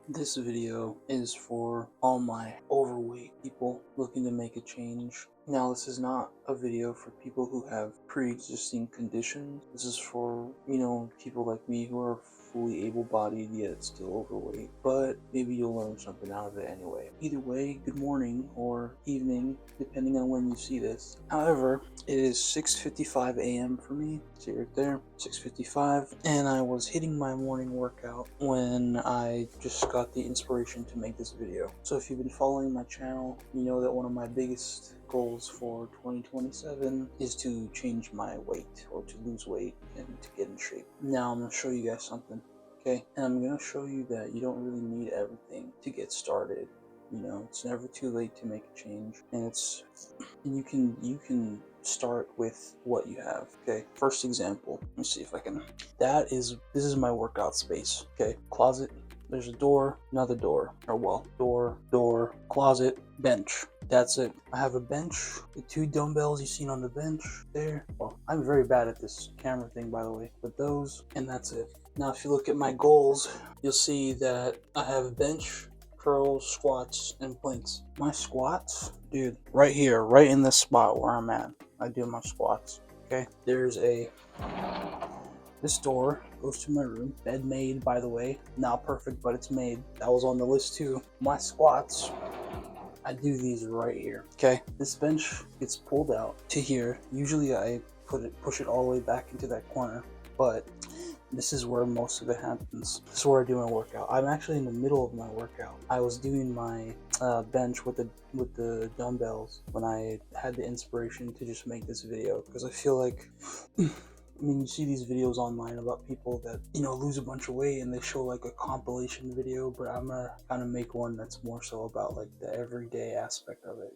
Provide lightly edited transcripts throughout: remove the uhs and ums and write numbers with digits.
This video is for all my overweight people looking to make a change. Now, this is not a video for people who have pre-existing conditions. This is for, people like me who are fully able-bodied yet still overweight. But maybe you'll learn something out of it anyway. Either way, good morning or evening, depending on when you see this. However, it is 6:55 a.m. for me. See right there, 6:55, and I was hitting my morning workout when I just got the inspiration to make this video. So if you've been following my channel, you know that one of my biggest goals for 2027 is to change my weight, or to lose weight and to get in shape. Now I'm going to show you guys something, okay? And I'm going to show you that you don't really need everything to get started. It's never too late to make a change, and you can start with what you have. Okay, first example, let me see if I can. This is my workout space. Okay, closet, there's a door, another door, door, closet, bench. That's it. I have a bench, the two dumbbells you've seen on the bench there. Well, I'm very bad at this camera thing, by the way, but those, and that's it. Now if you look at my goals, you'll see that I have a bench, curls, squats, and planks. My squats, dude, right here, right in this spot where I'm at, I do my squats. Okay, this door goes to my room. Bed made, by the way. Not perfect, but it's made. That was on the list too. My squats, I do these right here. Okay, this bench gets pulled out to here. Usually I push it all the way back into that corner, but this is where most of it happens. This is where I do my workout. I'm actually in the middle of my workout. I was doing my bench with the dumbbells when I had the inspiration to just make this video, because I feel like you see these videos online about people that, lose a bunch of weight and they show like a compilation video, but I'm gonna kind of make one that's more so about like the everyday aspect of it,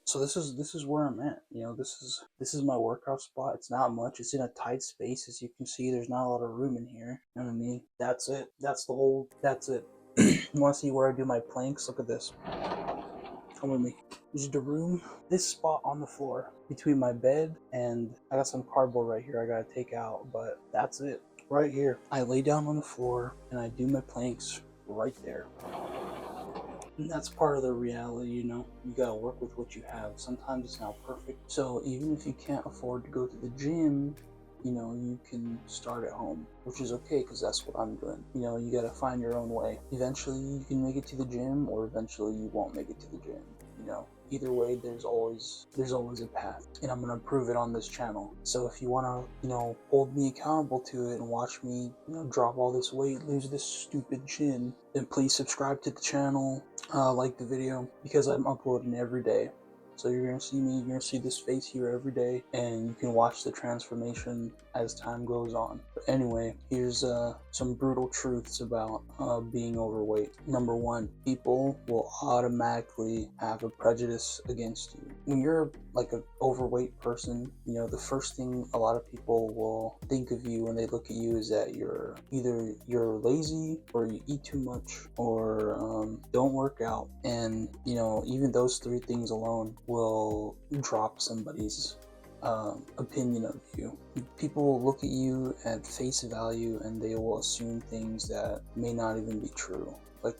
So this is where I'm at, this is my workout spot. It's not much. It's in a tight space. As you can see, there's not a lot of room in here. You know what I mean? That's it. That's it. You wanna see where I do my planks? Look at this. Come with me. This is the room. This spot on the floor between my bed, and I got some cardboard right here I gotta take out, but that's it. Right here. I lay down on the floor and I do my planks right there. And that's part of the reality, you gotta work with what you have. Sometimes it's not perfect. So even if you can't afford to go to the gym, you can start at home, which is okay, because that's what I'm doing. You gotta find your own way. Eventually you can make it to the gym, or eventually you won't make it to the gym. Either way, there's always a path, and I'm gonna prove it on this channel. So if you wanna, hold me accountable to it and watch me, drop all this weight, lose this stupid chin, then please subscribe to the channel, like the video, because I'm uploading every day. So you're gonna see this face here every day, and you can watch the transformation as time goes on. But anyway, here's some brutal truths about being overweight. Number one, people will automatically have a prejudice against you. When you're like an overweight person, the first thing a lot of people will think of you when they look at you is that you're lazy, or you eat too much, or don't work out. And even those three things alone will drop somebody's opinion of you. People will look at you at face value, and they will assume things that may not even be true. Like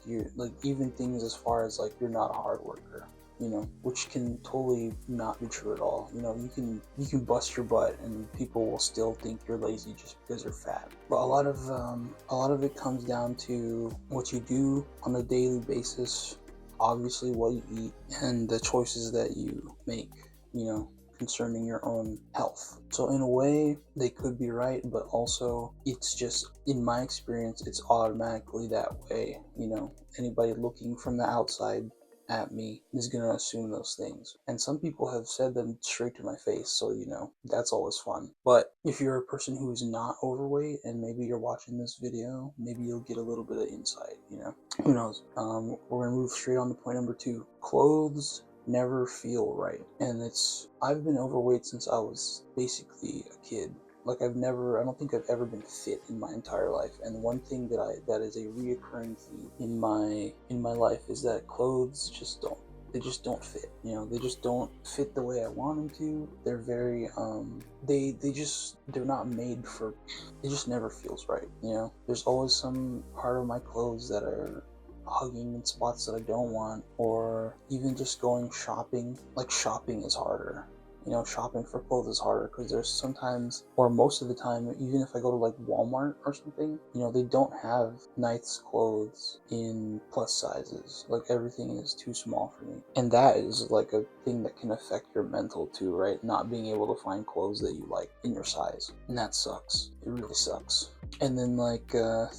even things as far as like you're not a hard worker, which can totally not be true at all. You can bust your butt and people will still think you're lazy just because you're fat. But a lot of it comes down to what you do on a daily basis, obviously what you eat, and the choices that you make, concerning your own health. So in a way, they could be right, but also it's just, in my experience, it's automatically that way. Anybody looking from the outside at me is gonna assume those things, and some people have said them straight to my face, so that's always fun. But if you're a person who is not overweight and maybe you're watching this video, maybe you'll get a little bit of insight. Who knows. We're gonna move straight on to point number two. Clothes never feel right. And I've been overweight since I was basically a kid. Like I don't think I've ever been fit in my entire life. And one thing that is a reoccurring theme in my life is that clothes just don't fit. They just don't fit the way I want them to. They're very they're not made for. It just never feels right. There's always some part of my clothes that are hugging in spots that I don't want, or even just going shopping. Like, shopping is harder. You know, shopping for clothes is harder because there's sometimes, or most of the time, even if I go to like Walmart or something, you know, they don't have nice clothes in plus sizes. Like, everything is too small for me. And that is like a thing that can affect your mental too, right? Not being able to find clothes that you like in your size. And that sucks. It really sucks. And then like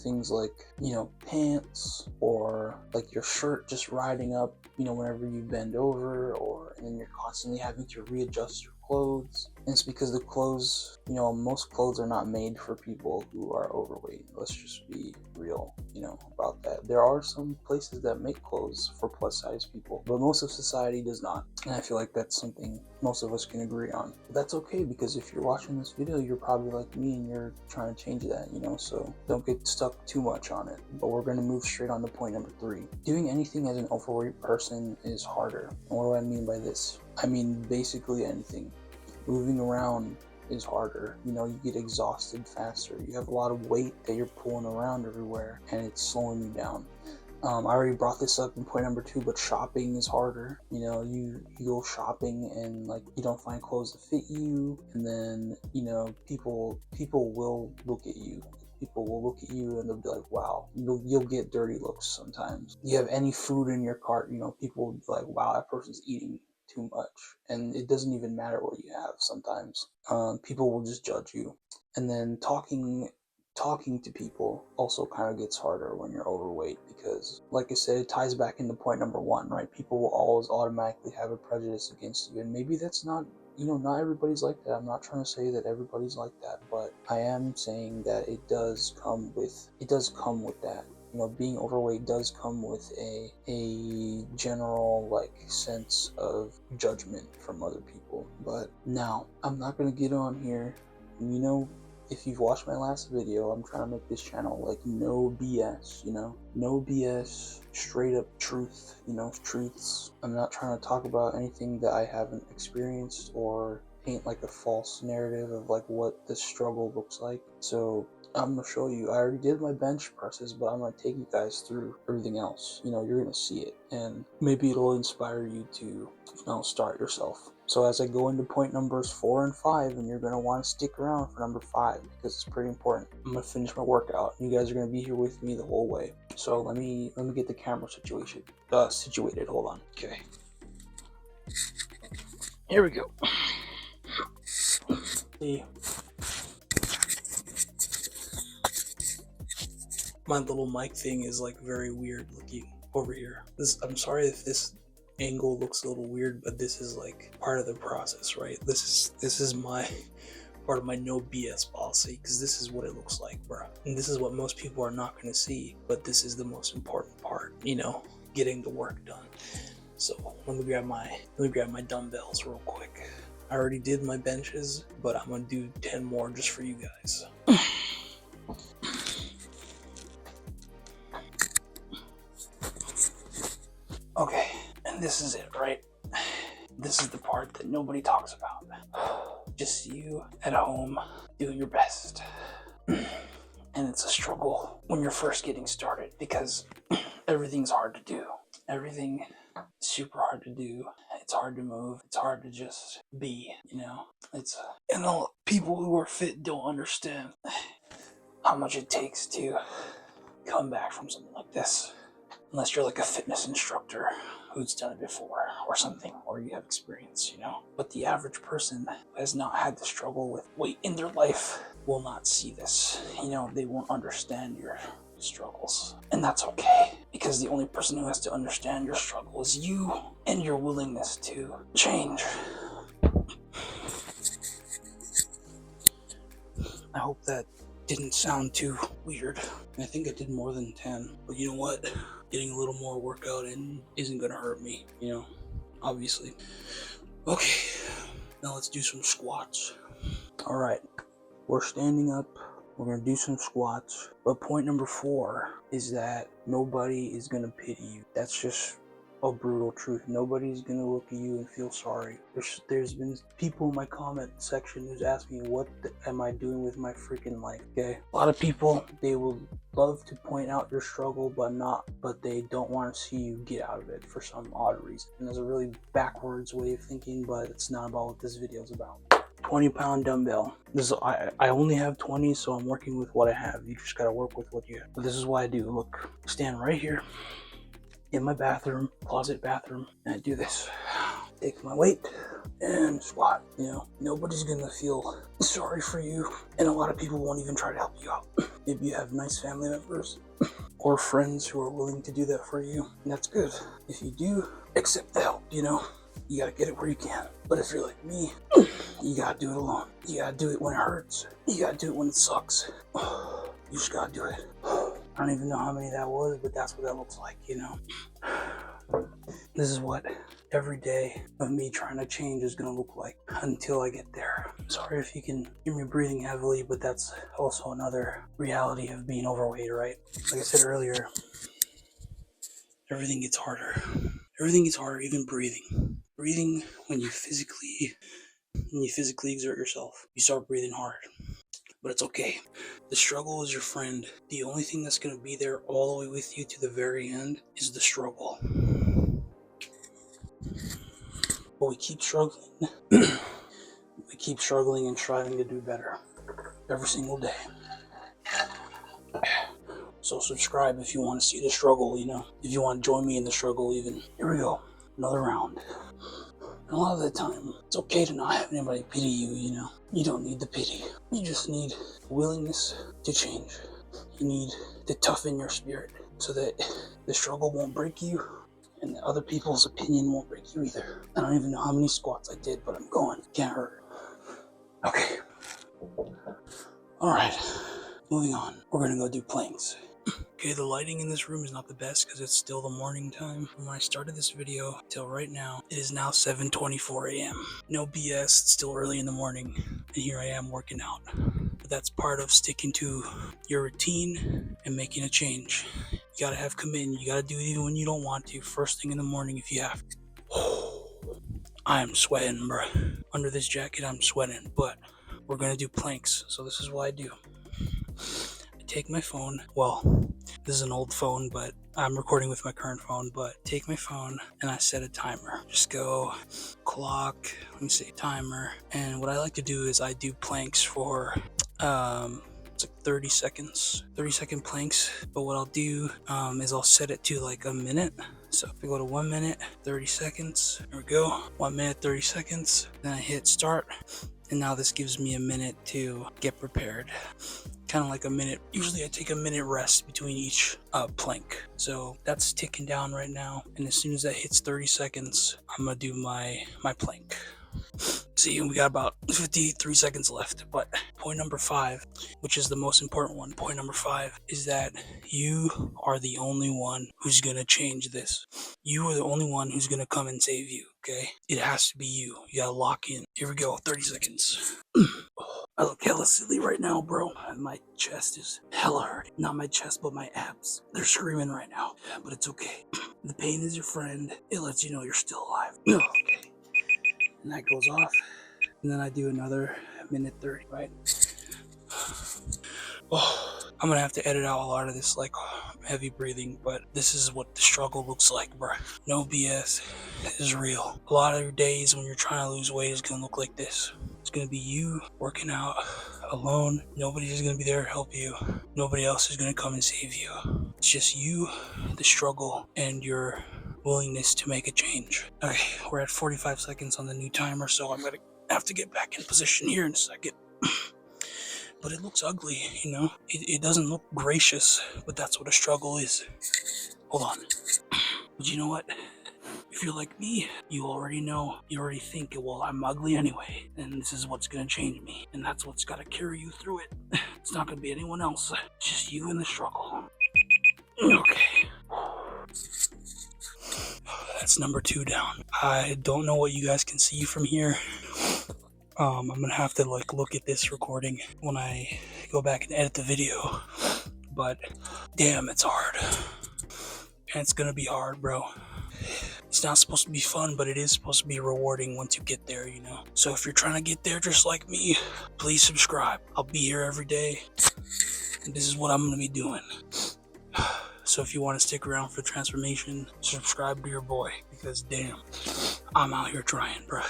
things like, you know, pants, or like your shirt just riding up, you know, whenever you bend over, or and then you're constantly having to readjust your clothes. And it's because the clothes, you know, most clothes are not made for people who are overweight. Let's just be real, you know, about that. There are some places that make clothes for plus size people, but most of society does not. And I feel like that's something most of us can agree on. But that's okay, because if you're watching this video, you're probably like me and you're trying to change that, you know, so don't get stuck too much on it. But we're going to move straight on to point number 3. Doing anything as an overweight person is harder. And what do I mean by this? I mean basically anything. Moving around is harder. You know, you get exhausted faster. You have a lot of weight that you're pulling around everywhere, and it's slowing you down. I already brought this up in point number 2, but shopping is harder. You know, you go shopping and like you don't find clothes that fit you, and then, you know, people will look at you. People will look at you and they'll be like, wow. You'll get dirty looks sometimes. You have any food in your cart, you know, people will be like, wow, that person's eating too much. And it doesn't even matter what you have sometimes. People will just judge you. And then talking to people also kind of gets harder when you're overweight, because like I said, it ties back into point number 1, right? People will always automatically have a prejudice against you, and maybe that's not, you know, not everybody's like that. I'm not trying to say that everybody's like that, but I am saying that it does come with that. You know, being overweight does come with a general like sense of judgment from other people. But now I'm not gonna get on here, you know, if you've watched my last video, I'm trying to make this channel like no BS, you know? No BS, straight up truth, you know, truths. I'm not trying to talk about anything that I haven't experienced or paint like a false narrative of like what the struggle looks like. So I'm gonna show you. I already did my bench presses, but I'm gonna take you guys through everything else. You know, you're gonna see it, and maybe it'll inspire you to, you know, start yourself. So as I go into point numbers 4 and 5, and you're gonna want to stick around for number 5 because it's pretty important. I'm gonna finish my workout. You guys are gonna be here with me the whole way. So let me get the camera situated. Hold on. Okay. Here we go. See. My little mic thing is like very weird looking over here. I'm sorry if this angle looks a little weird, but this is like part of the process, right? This is my part of my no BS policy, because this is what it looks like, bro. And this is what most people are not going to see, but this is the most important part, you know, getting the work done. So let me grab my dumbbells real quick. I already did my benches, but I'm gonna do 10 more just for you guys. Okay, and this is it, right? This is the part that nobody talks about. Just you at home doing your best. And it's a struggle when you're first getting started, because everything's hard to do. Everything is super hard to do. It's hard to move. It's hard to just be, you know? And all people who are fit don't understand how much it takes to come back from something like this. Unless you're like a fitness instructor who's done it before or something, or you have experience, you know? But the average person who has not had to struggle with weight in their life will not see this. You know, they won't understand your struggles. And that's okay, because the only person who has to understand your struggle is you and your willingness to change. I hope that didn't sound too weird. I think I did more than 10, but you know what? Getting a little more workout in isn't gonna hurt me, you know, obviously. Okay, now let's do some squats. All right, we're standing up. We're gonna do some squats. But point number 4 is that nobody is gonna pity you. That's just a brutal truth. Nobody's gonna look at you and feel sorry. There's been people in my comment section who's asked me, what am I doing with my freaking life? Okay, a lot of people, they will love to point out your struggle, but they don't want to see you get out of it for some odd reason. And there's a really backwards way of thinking, but it's not about what this video is about. 20-pound dumbbell. I only have 20, so I'm working with what I have. You just gotta work with what you have. But this is what I do. Look, stand right here in my bathroom, closet bathroom, and I do this. Take my weight and squat. You know, nobody's gonna feel sorry for you, and a lot of people won't even try to help you out. If you have nice family members or friends who are willing to do that for you, that's good. If you do, accept the help, you know. You gotta get it where you can. But if you're like me, you gotta do it alone. You gotta do it when it hurts. You gotta do it when it sucks. You just gotta do it. I don't even know how many that was, but that's what that looks like, you know. This is what every day of me trying to change is gonna look like until I get there. Sorry if you can hear me breathing heavily, but that's also another reality of being overweight, right? Like I said earlier, everything gets harder. Everything gets harder, even breathing. Breathing when you physically exert yourself, you start breathing hard. But it's okay. The struggle is your friend. The only thing that's going to be there all the way with you to the very end is the struggle. But we keep struggling. We keep struggling and striving to do better every single day. So subscribe if you want to see the struggle, you know. If you want to join me in the struggle even. Here we go. Another round. And a lot of the time, it's okay to not have anybody pity you, you know. You don't need the pity. You just need willingness to change. You need to toughen your spirit so that the struggle won't break you and other people's opinion won't break you either. I don't even know how many squats I did, but I'm going. Can't hurt. Okay. Alright. Moving on. We're gonna go do planks. Okay, the lighting in this room is not the best because it's still the morning time. From when I started this video till right now, it is now 7:24 a.m. No BS, it's still early in the morning, and here I am working out. But that's part of sticking to your routine and making a change. You gotta have commitment. You gotta do it even when you don't want to. First thing in the morning if you have to. I am sweating, bruh. Under this jacket, I'm sweating, but we're gonna do planks. So this is what I do. Take my phone, well, this is an old phone, but I'm recording with my current phone, but take my phone and I set a timer. Just go clock, let me see, timer. And what I like to do is I do planks for, it's like 30 seconds, 30-second planks. But what I'll do is I'll set it to like a minute. So if we go to 1 minute, 30 seconds, there we go, 1 minute, 30 seconds. Then I hit start. And now this gives me a minute to get prepared. Kind of like a minute. Usually I take a minute rest between each plank. So that's ticking down right now. And as soon as that hits 30 seconds, I'm gonna do my plank. See, we got about 53 seconds left. But point number 5, which is the most important one, point number 5 is that you are the only one who's gonna change this. You are the only one who's gonna come and save you, okay? It has to be you. You gotta lock in. Here we go, 30 seconds. I look hella silly right now, bro. My chest is hella hurting. Not my chest, but my abs. They're screaming right now, but it's okay. The pain is your friend. It lets you know you're still alive. Okay. And that goes off. And then I do another minute 30, right? Oh, I'm gonna have to edit out a lot of this, like, heavy breathing, but this is what the struggle looks like, bro. No BS. This is real. A lot of your days when you're trying to lose weight is gonna look like this. It's gonna be you working out alone. Nobody is gonna be there to help you. Nobody else is gonna come and save you. It's just you, the struggle, and your willingness to make a change. Okay, we're at 45 seconds on the new timer, so I'm gonna have to get back in position here in a second. But it looks ugly, you know? It doesn't look gracious, but that's what a struggle is. Hold on. But you know what? If you're like me, you already know, you already think, well, I'm ugly anyway, and this is what's gonna change me, and that's what's gotta carry you through it. It's not gonna be anyone else, it's just you in the struggle. Okay. That's number 2 down. I don't know what you guys can see from here. I'm gonna have to like look at this recording when I go back and edit the video, but damn, it's hard. And it's gonna be hard, bro. It's not supposed to be fun, but it is supposed to be rewarding once you get there, you know? So if you're trying to get there just like me, please subscribe. I'll be here every day, and this is what I'm gonna be doing. So if you want to stick around for transformation, subscribe to your boy, because damn, I'm out here trying, bruh.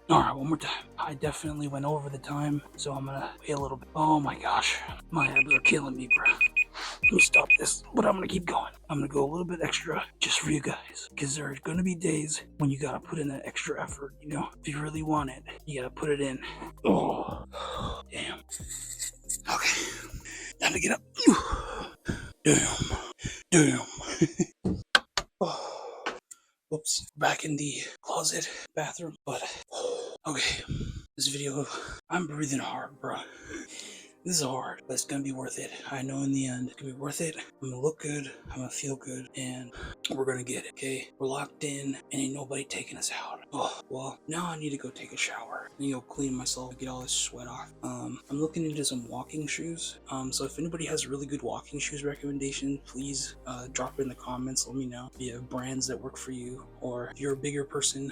Alright, one more time. I definitely went over the time, so I'm gonna wait a little bit. Oh my gosh, my abs are killing me, bruh. Let me stop this, but I'm gonna keep going. I'm gonna go a little bit extra just for you guys, because there are gonna be days when you gotta put in that extra effort, you know? If you really want it, you gotta put it in. Oh, damn. Okay, time to get up. Damn. Oh, oops, back in the closet, bathroom, but okay, this video, I'm breathing hard, bro. This is hard, but it's gonna be worth it. I know in the end, it's gonna be worth it. I'm gonna look good, I'm gonna feel good, and we're gonna get it, okay? We're locked in, and ain't nobody taking us out. Oh, well, now I need to go take a shower. I need to go clean myself, get all this sweat off. I'm looking into some walking shoes. So if anybody has really good walking shoes recommendation, please drop it in the comments. Let me know if you have brands that work for you, or if you're a bigger person,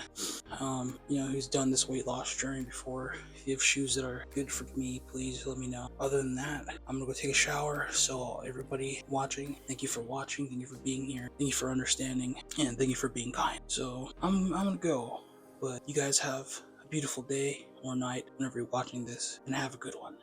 you know, who's done this weight loss journey before. If you have shoes that are good for me, please let me know. Other than that, I'm gonna go take a shower. So everybody watching, thank you for watching, thank you for being here, thank you for understanding, and thank you for being kind. So I'm gonna go, but you guys have a beautiful day or night whenever you're watching this, and have a good one.